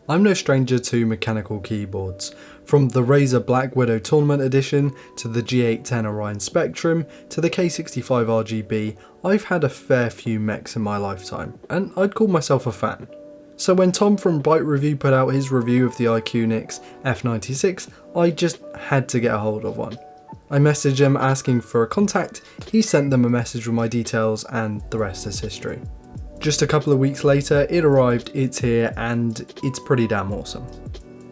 I'm no stranger to mechanical keyboards. From the Razer Black Widow Tournament Edition, to the G810 Orion Spectrum, to the K65 RGB, I've had a fair few mechs in my lifetime, and I'd call myself a fan. So when Tom from Byte Review put out his review of the iQunix F96, I just had to get a hold of one. I messaged him asking for a contact, he sent them a message with my details, and the rest is history. Just a couple of weeks later, it arrived, it's here, and it's pretty damn awesome.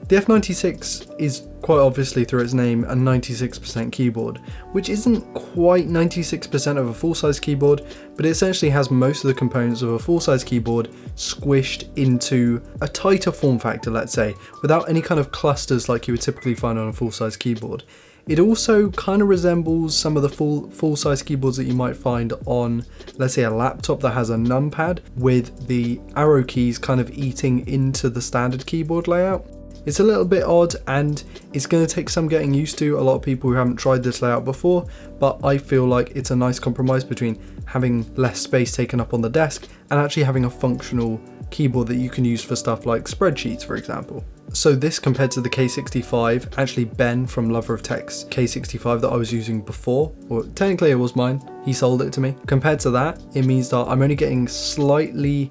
The F96 is quite obviously, through its name, a 96% keyboard, which isn't quite 96% of a full-size keyboard, but it essentially has most of the components of a full-size keyboard squished into a tighter form factor, let's say, without any kind of clusters like you would typically find on a full-size keyboard. It also kind of resembles some of the full-size keyboards that you might find on, let's say, a laptop that has a numpad with the arrow keys kind of eating into the standard keyboard layout. It's a little bit odd and it's going to take some getting used to. A lot of people who haven't tried this layout before, but I feel like it's a nice compromise between having less space taken up on the desk and actually having a functional keyboard that you can use for stuff like spreadsheets, for example. So this compared to the K65, actually Ben from Lover of Tech's K65 that I was using before, or technically it was mine, he sold it to me. Compared to that, it means that I'm only getting a slightly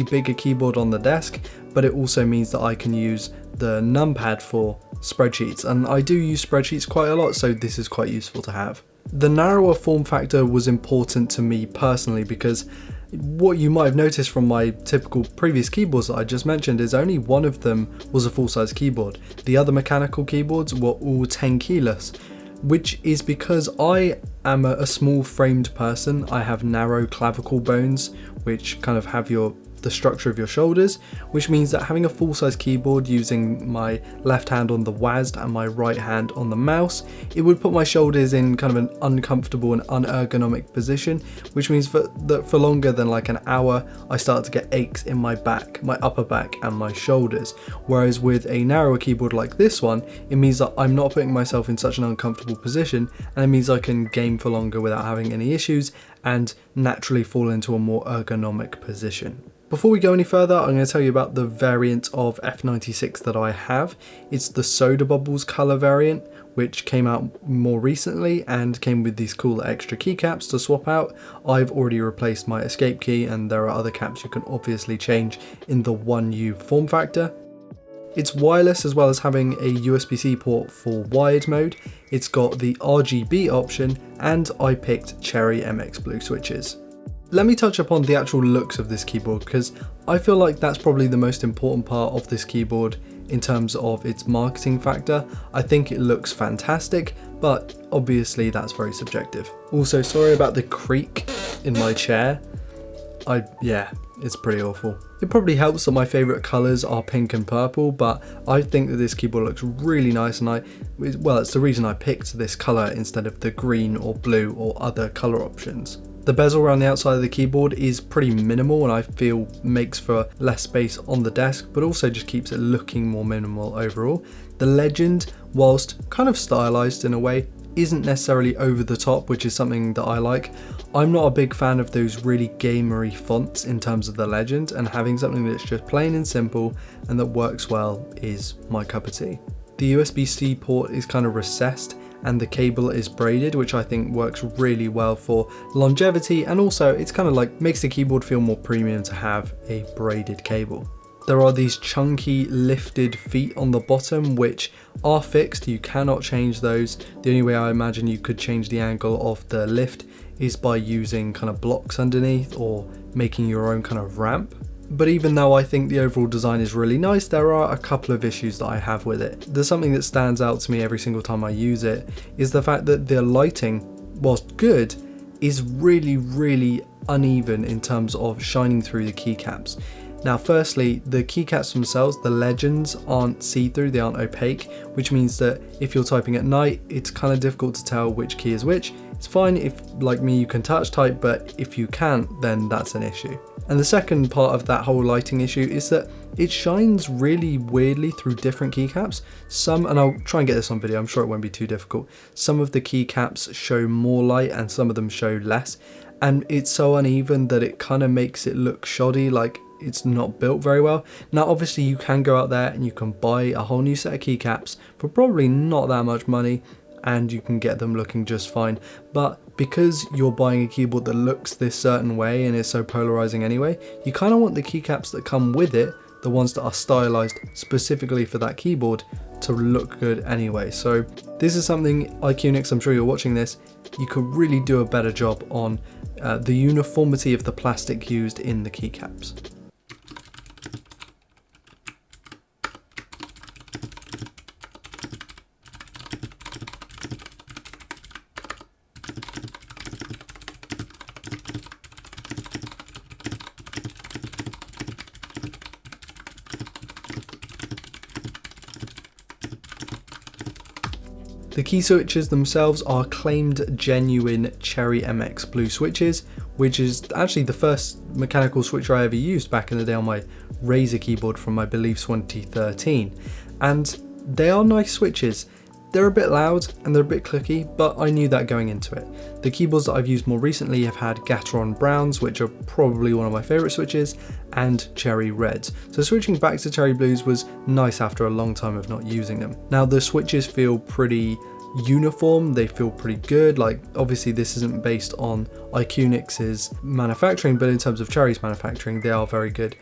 bigger keyboard on the desk, but it also means that I can use the numpad for spreadsheets, and I do use spreadsheets quite a lot, so this is quite useful to have. The narrower form factor was important to me personally because what you might have noticed from my typical previous keyboards that I just mentioned is only one of them was a full-size keyboard. The other mechanical keyboards were all 10 keyless, which is because I am a small framed person. I have narrow clavicle bones, which kind of have the structure of your shoulders, which means that having a full-size keyboard using my left hand on the WASD and my right hand on the mouse, it would put my shoulders in kind of an uncomfortable and unergonomic position, which means that for longer than like an hour, I start to get aches in my back, my upper back and my shoulders. Whereas with a narrower keyboard like this one, it means that I'm not putting myself in such an uncomfortable position, and it means I can game for longer without having any issues and naturally fall into a more ergonomic position. Before we go any further, I'm going to tell you about the variant of F96 that I have. It's the Soda Bubbles color variant, which came out more recently and came with these cool extra keycaps to swap out. I've already replaced my escape key, and there are other caps you can obviously change in the 1U form factor. It's wireless as well as having a USB-C port for wired mode. It's got the RGB option, and I picked Cherry MX Blue switches. Let me touch upon the actual looks of this keyboard, because I feel like that's probably the most important part of this keyboard in terms of its marketing factor. I think it looks fantastic, but obviously that's very subjective. Also, sorry about the creak in my chair. Yeah, it's pretty awful. It probably helps that my favourite colours are pink and purple, but I think that this keyboard looks really nice, and it's the reason I picked this colour instead of the green or blue or other colour options. The bezel around the outside of the keyboard is pretty minimal, and I feel makes for less space on the desk, but also just keeps it looking more minimal overall. The legend, whilst kind of stylized in a way, isn't necessarily over the top, which is something that I like. I'm not a big fan of those really gamery fonts in terms of the legend, and having something that's just plain and simple and that works well is my cup of tea. The USB-C port is kind of recessed, and the cable is braided, which I think works really well for longevity, and also it's kind of like makes the keyboard feel more premium to have a braided cable. There are these chunky lifted feet on the bottom which are fixed, you cannot change those. The only way I imagine you could change the angle of the lift is by using kind of blocks underneath or making your own kind of ramp. But even though I think the overall design is really nice, there are a couple of issues that I have with it. There's something that stands out to me every single time I use it, is the fact that the lighting, whilst good, is really uneven in terms of shining through the keycaps. Now firstly, the keycaps themselves, the legends, aren't see-through, they aren't opaque, which means that if you're typing at night, it's kind of difficult to tell which key is which. It's fine if, like me, you can touch type, but if you can't, then that's an issue. And the second part of that whole lighting issue is that it shines really weirdly through different keycaps. Some, and I'll try and get this on video, I'm sure it won't be too difficult, some of the keycaps show more light and some of them show less, and it's so uneven that it kind of makes it look shoddy. Like it's not built very well. Now obviously you can go out there and you can buy a whole new set of keycaps for probably not that much money, and you can get them looking just fine. But because you're buying a keyboard that looks this certain way and is so polarizing anyway, you kind of want the keycaps that come with it, the ones that are stylized specifically for that keyboard, to look good anyway. So this is something, iQunix, I'm sure you're watching this, you could really do a better job on the uniformity of the plastic used in the keycaps. The key switches themselves are claimed genuine Cherry MX Blue switches, which is actually the first mechanical switcher I ever used back in the day on my Razer keyboard from, I believe, 2013. And they are nice switches. They're a bit loud and they're a bit clicky, but I knew that going into it. The keyboards that I've used more recently have had Gateron Browns, which are probably one of my favourite switches, and Cherry Reds. So switching back to Cherry Blues was nice after a long time of not using them. Now the switches feel pretty uniform, they feel pretty good. Like obviously this isn't based on iQunix's manufacturing, but in terms of Cherry's manufacturing, they are very good.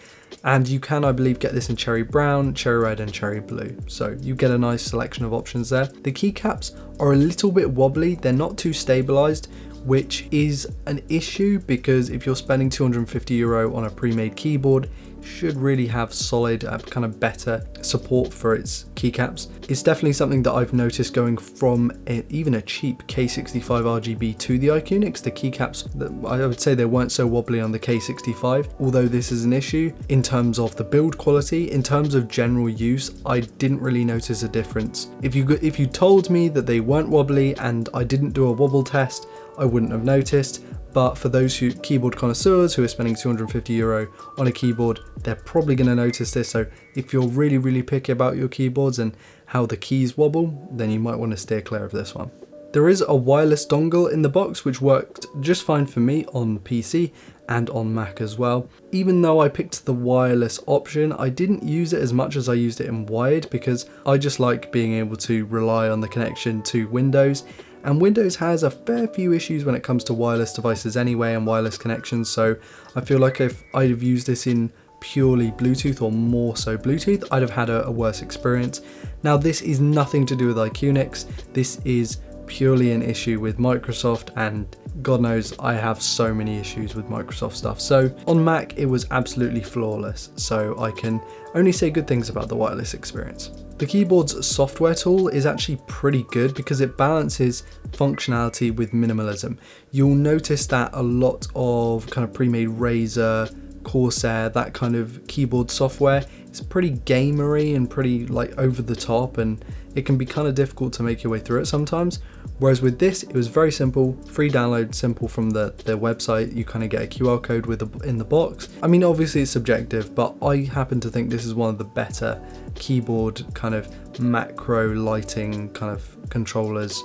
And you can, I believe, get this in Cherry Brown, Cherry Red and Cherry Blue. So you get a nice selection of options there. The keycaps are a little bit wobbly, they're not too stabilized, which is an issue because if you're spending €250 on a pre-made keyboard, should really have solid, kind of better support for its keycaps. It's definitely something that I've noticed going from even a cheap K65 RGB to the iQunix. The keycaps, I would say they weren't so wobbly on the K65, although this is an issue in terms of the build quality. In terms of general use, I didn't really notice a difference. If you told me that they weren't wobbly and I didn't do a wobble test, I wouldn't have noticed. But for those keyboard connoisseurs who are spending €250 on a keyboard, they're probably going to notice this. So if you're really, really picky about your keyboards and how the keys wobble, then you might want to steer clear of this one. There is a wireless dongle in the box, which worked just fine for me on PC and on Mac as well. Even though I picked the wireless option, I didn't use it as much as I used it in wired because I just like being able to rely on the connection to Windows. And Windows has a fair few issues when it comes to wireless devices anyway and wireless connections, so I feel like if I'd have used this in purely Bluetooth or more so Bluetooth, I'd have had a worse experience. Now this is nothing to do with iQunix, this is purely an issue with Microsoft, and God knows I have so many issues with Microsoft stuff. So on Mac it was absolutely flawless, so I can only say good things about the wireless experience. The keyboard's software tool is actually pretty good because it balances functionality with minimalism. You'll notice that a lot of kind of pre-made Razer, Corsair, that kind of keyboard software is pretty gamery and pretty like over the top, and it can be kind of difficult to make your way through it sometimes. Whereas with this, it was very simple, free download, simple from their website. You kind of get a QR code in the box. I mean, obviously it's subjective, but I happen to think this is one of the better keyboard kind of macro lighting kind of controllers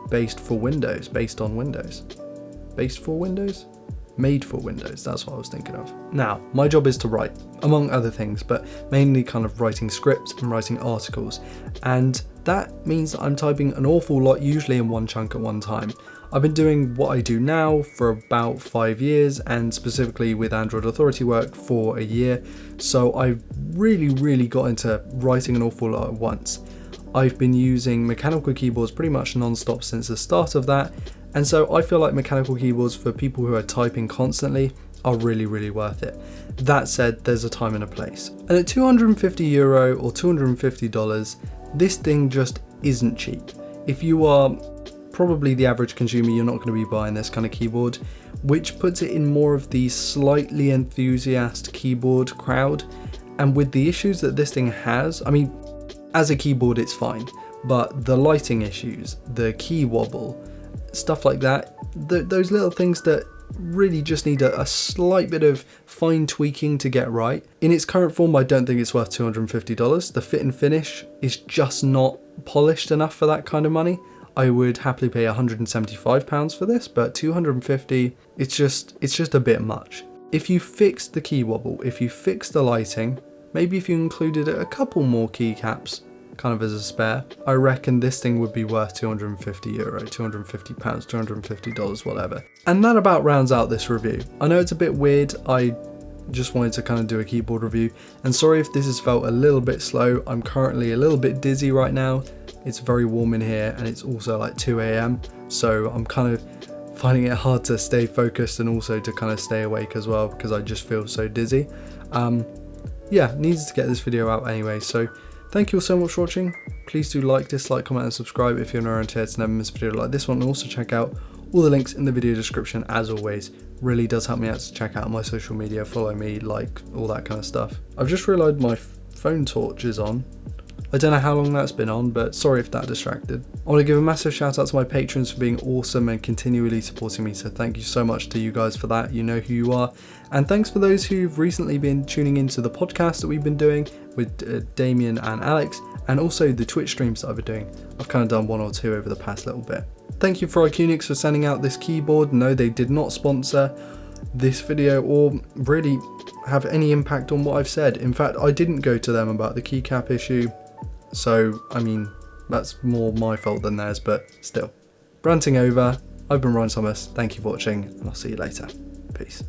based on Windows. Made for Windows, that's what I was thinking of. Now, my job is to write, among other things, but mainly kind of writing scripts and writing articles. And that means that I'm typing an awful lot, usually in one chunk at one time. I've been doing what I do now for about 5 years, and specifically with Android Authority work for a year. So I've really got into writing an awful lot at once. I've been using mechanical keyboards pretty much non-stop since the start of that. And so I feel like mechanical keyboards for people who are typing constantly are really worth it. That said, there's a time and a place. And at €250 or $250, this thing just isn't cheap. If you are probably the average consumer, you're not going to be buying this kind of keyboard, which puts it in more of the slightly enthusiast keyboard crowd. And with the issues that this thing has, I mean, as a keyboard it's fine, but the lighting issues, the key wobble, stuff like that, those little things that really just need a slight bit of fine tweaking to get right. In its current form, I don't think it's worth $250. The fit and finish is just not polished enough for that kind of money. I would happily pay £175 for this, but $250, it's just a bit much. If you fixed the key wobble, if you fixed the lighting, maybe if you included a couple more keycaps kind of as a spare, I reckon this thing would be worth €250, £250, $250, whatever. And that about rounds out this review. I know it's a bit weird, I just wanted to kind of do a keyboard review, and sorry if this has felt a little bit slow. I'm currently a little bit dizzy right now. It's very warm in here and it's also like 2 AM, so I'm kind of finding it hard to stay focused and also to kind of stay awake as well because I just feel so dizzy. Yeah, needed to get this video out anyway, so thank you all so much for watching. Please do like, dislike, comment and subscribe if you're new around here to never miss a video like this one, and also check out all the links in the video description as always. Really does help me out to check out my social media, follow me, like all that kind of stuff. I've just realised my phone torch is on. I don't know how long that's been on, but sorry if that distracted. I want to give a massive shout out to my patrons for being awesome and continually supporting me, so thank you so much to you guys for that. You know who you are. And thanks for those who've recently been tuning into the podcast that we've been doing with Damien and Alex, and also the Twitch streams that I've been doing. I've kind of done 1 or 2 over the past little bit. Thank you for iQunix for sending out this keyboard. No, they did not sponsor this video or really have any impact on what I've said. In fact, I didn't go to them about the keycap issue. So, I mean, that's more my fault than theirs, but still. Ranting over, I've been Ryan Thomas, thank you for watching, and I'll see you later. Peace.